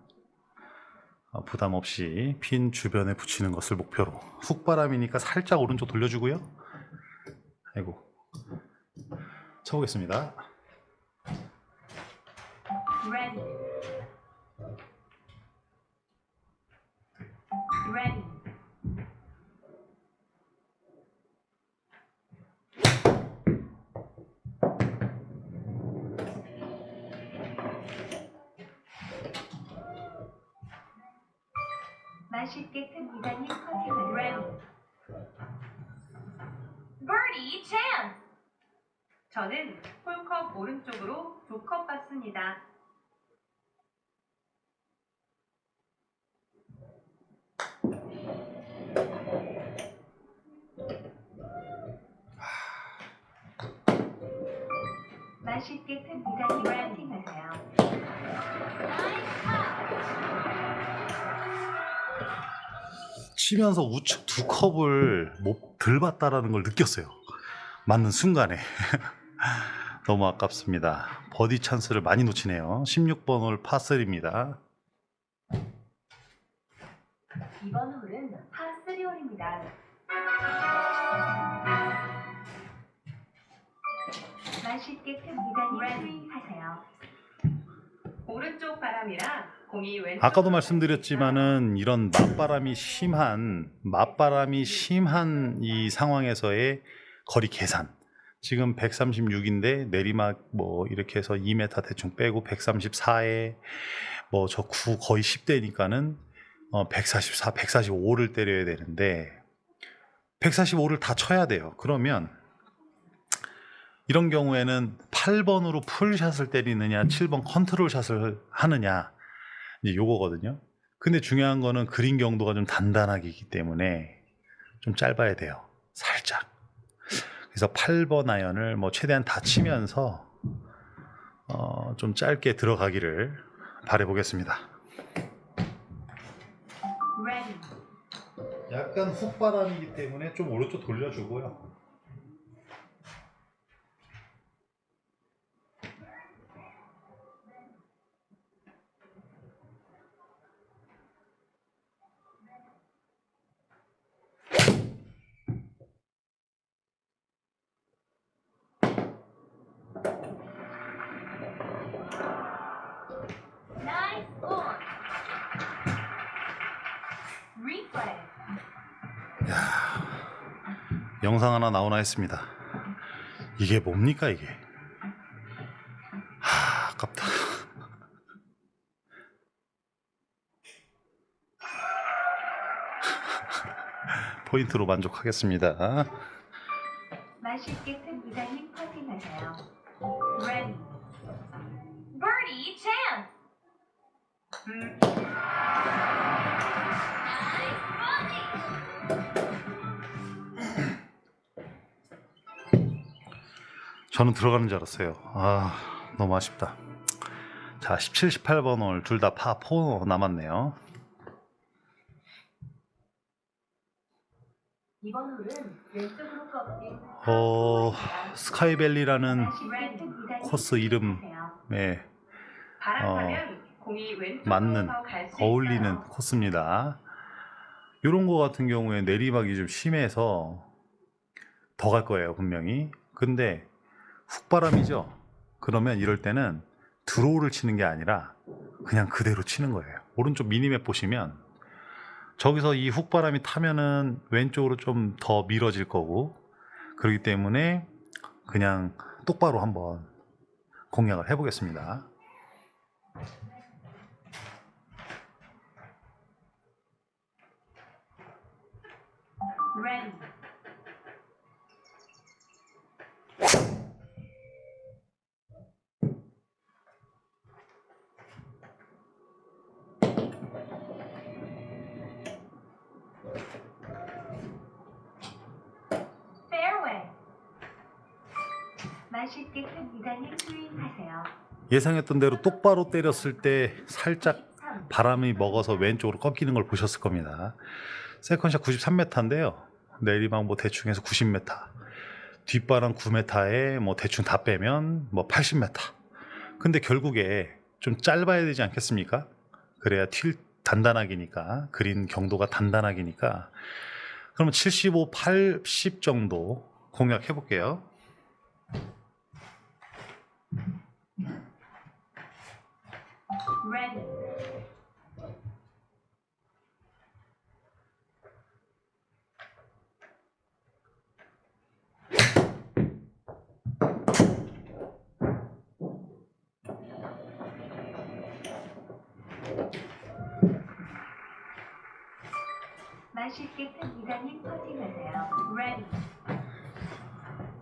부담 없이 핀 주변에 붙이는 것을 목표로 훅바람이니까 살짝 오른쪽 돌려주고요. 아이고 쳐보겠습니다. Ready. Ready. 맛있게 큰 미간이 커팅을 Ready. Birdie chance. 저는 홀컵 오른쪽으로 두 컵 받습니다. 맛있게 큰 미간이 랜딩하세요. 치면서 우측 두 컵을 못 들봤다라는 걸 느꼈어요. 맞는 순간에. 너무 아깝습니다. 버디 찬스를 많이 놓치네요. 16번 홀 파3입니다. 이번 홀은 파3 홀입니다. 맛있게 큰 미간이 랜딩 하세요. 오른쪽 바람이라 공이 왼쪽. 아까도 말씀드렸지만은 이런 맞바람이 심한 이 상황에서의 거리 계산. 지금 136인데 내리막 뭐 이렇게 해서 2m 대충 빼고 134에 뭐 저 9 거의 10대니까는 144, 145를 때려야 되는데 145를 다 쳐야 돼요. 그러면 이런 경우에는 8번으로 풀샷을 때리느냐 7번 컨트롤 샷을 하느냐 이제 요거거든요. 근데 중요한 거는 그린 경도가 좀 단단하기 때문에 좀 짧아야 돼요. 살짝. 그래서 8번 아이언을 뭐 최대한 다 치면서 좀 짧게 들어가기를 바라보겠습니다. Ready. 약간 훅바람이기 때문에 좀 오른쪽 돌려주고요. Nice on. Replay. 영상 하나 나오나 했습니다. 이게 뭡니까 이게? 아깝다. 포인트로 만족하겠습니다. 맛있게 큰 이다님 퍼팅하세요. Ready. Birdie chance. 저는 들어가는 줄 알았어요. 너무 아쉽다. 자, 17, 18번 홀 둘 다 파4 남았네요. 이번 홀은 왼쪽으로 꺾인 스카이밸리라는 맛있게 큰 이다님 코스 이름에 바람 타면 공이 왼쪽으로 맞는 더 갈 수 어울리는 있어요. 코스입니다. 이런 거 같은 경우에 내리막이 좀 심해서 더 갈 거예요, 분명히. 근데 훅바람이죠. 그러면 이럴 때는 드로우를 치는 게 아니라 그냥 그대로 치는 거예요. 오른쪽 미니맵 보시면 저기서 이 훅바람이 타면은 왼쪽으로 좀 더 밀어질 거고, 그렇기 때문에 그냥 똑바로 한번 공략을 해보겠습니다. Ready. Fairway. 맛있게 큰 이다님 스윙하세요. 예상했던 대로 똑바로 때렸을 때 살짝 3. 바람이 먹어서 왼쪽으로 꺾이는 걸 보셨을 겁니다. 세컨샷 93m인데요. 내리막 뭐 대충 해서 90m. 뒷바람 9m에 뭐 대충 다 빼면 뭐 80m. 근데 결국에 좀 짧아야 되지 않겠습니까? 그래야 튈 단단하기니까, 그린 경도가 단단하기니까. 그러면 75, 80 정도 공략해 볼게요. Ready. 맛있게 큰 이다님 퍼팅하세요. Ready.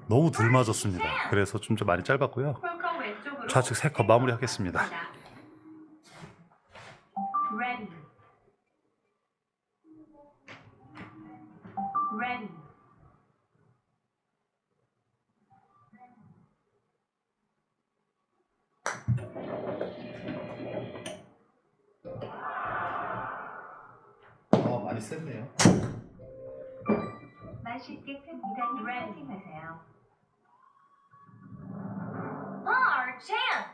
너무 덜 맞았습니다. 그래서 좀 많이 짧았고요. 홀컵 왼쪽으로 좌측 3컵 마무리하겠습니다. Ready. Ready. 많이 셌네요. 맛있게 큰 이다님 퍼팅하세요. Par chance.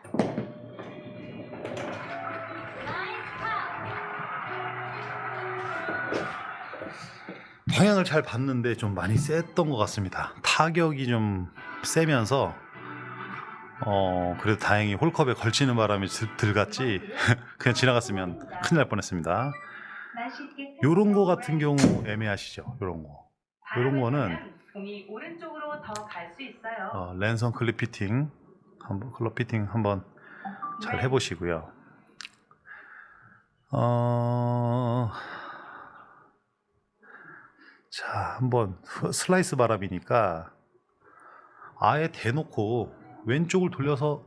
Nice putt. 방향을 잘 봤는데 좀 많이 셌던 것 같습니다. 타격이 좀 세면서 그래도 다행히 홀컵에 걸치는 바람이 덜 갔지 그냥 지나갔으면 큰일 날 뻔했습니다. 맛있게 큰 요런 거 이다님 같은 경우 애매하시죠. 요런 거. 요런 거는 공이 오른쪽으로 더 갈 수 있어요. 랜선 클럽 피팅 한번 잘 해보시고요. 자, 한번 슬라이스 바람이니까 아예 대놓고 왼쪽을 돌려서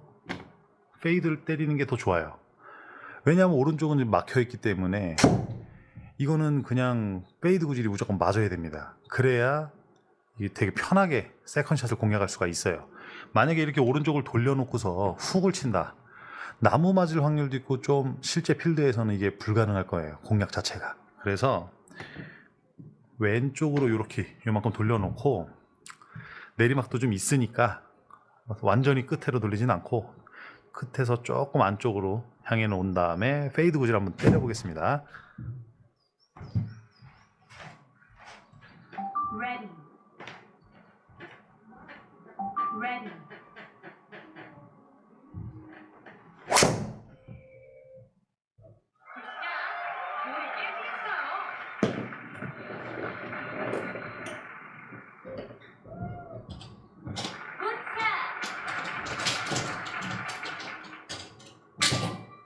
페이드를 때리는 게 더 좋아요. 왜냐하면 오른쪽은 지금 막혀 있기 때문에 이거는 그냥 페이드 구질이 무조건 맞아야 됩니다. 그래야 이게 되게 편하게 세컨샷을 공략할 수가 있어요. 만약에 이렇게 오른쪽을 돌려놓고서 훅을 친다, 나무 맞을 확률도 있고 좀 실제 필드에서는 이게 불가능할 거예요, 공략 자체가. 그래서 왼쪽으로 이렇게 요만큼 돌려놓고 내리막도 좀 있으니까 완전히 끝으로 돌리진 않고 끝에서 조금 안쪽으로 향해 놓은 다음에 페이드 구질 한번 때려보겠습니다. Ready. Ready.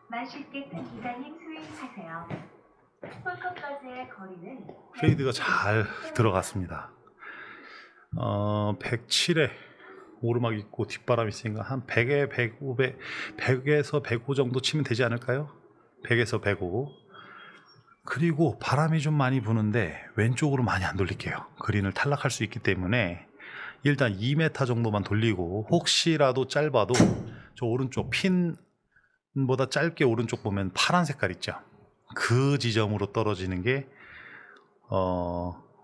맛있게 큰 이다님 스윙하세요. 홀컵까지 번째의 거리는 페이드가 잘 들어갔습니다. 107에 오르막 있고 뒷바람 있으니까 한 100에 105에 100에서 105 정도 치면 되지 않을까요? 100에서 105. 그리고 바람이 좀 많이 부는데 왼쪽으로 많이 안 돌릴게요. 그린을 탈락할 수 있기 때문에 일단 2m 정도만 돌리고, 혹시라도 짧아도 저 오른쪽 핀보다 짧게 오른쪽 보면 파란 색깔 있죠. 그 지점으로 떨어지는 게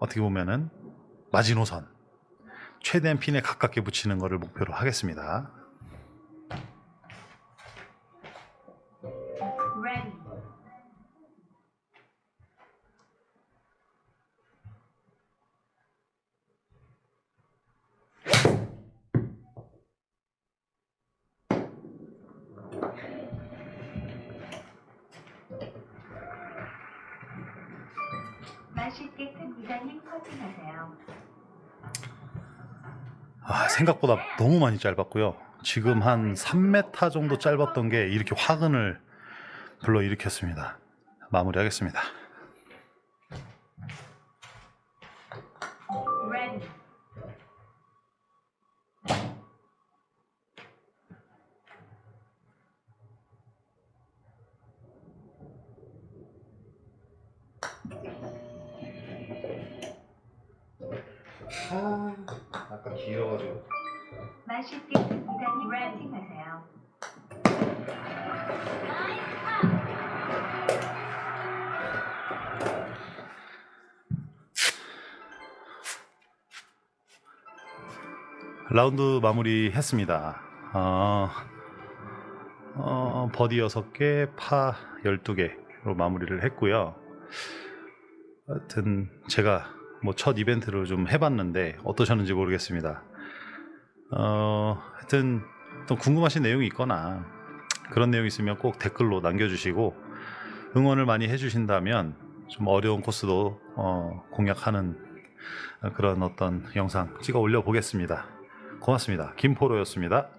어떻게 보면은 마지노선, 최대한 핀에 가깝게 붙이는 것을 목표로 하겠습니다. ready. 맛있게 큰 이사님 퍼팅하세요. 생각보다 너무 많이 짧았고요. 지금 한 3m 정도 짧았던 게 이렇게 화근을 불러일으켰습니다. 마무리하겠습니다. ready. 아까 길어가지고. 맛있게 큰 이사님 퍼팅하세요. 라운드 마무리 했습니다. 버디 6개, 파 12개로 마무리를 했고요. 하여튼 제가 뭐 첫 이벤트를 좀 해봤는데 어떠셨는지 모르겠습니다. 하여튼 또 궁금하신 내용이 있거나 그런 내용이 있으면 꼭 댓글로 남겨주시고, 응원을 많이 해주신다면 좀 어려운 코스도 공략하는 그런 어떤 영상 찍어 올려 보겠습니다. 고맙습니다. 김포로였습니다.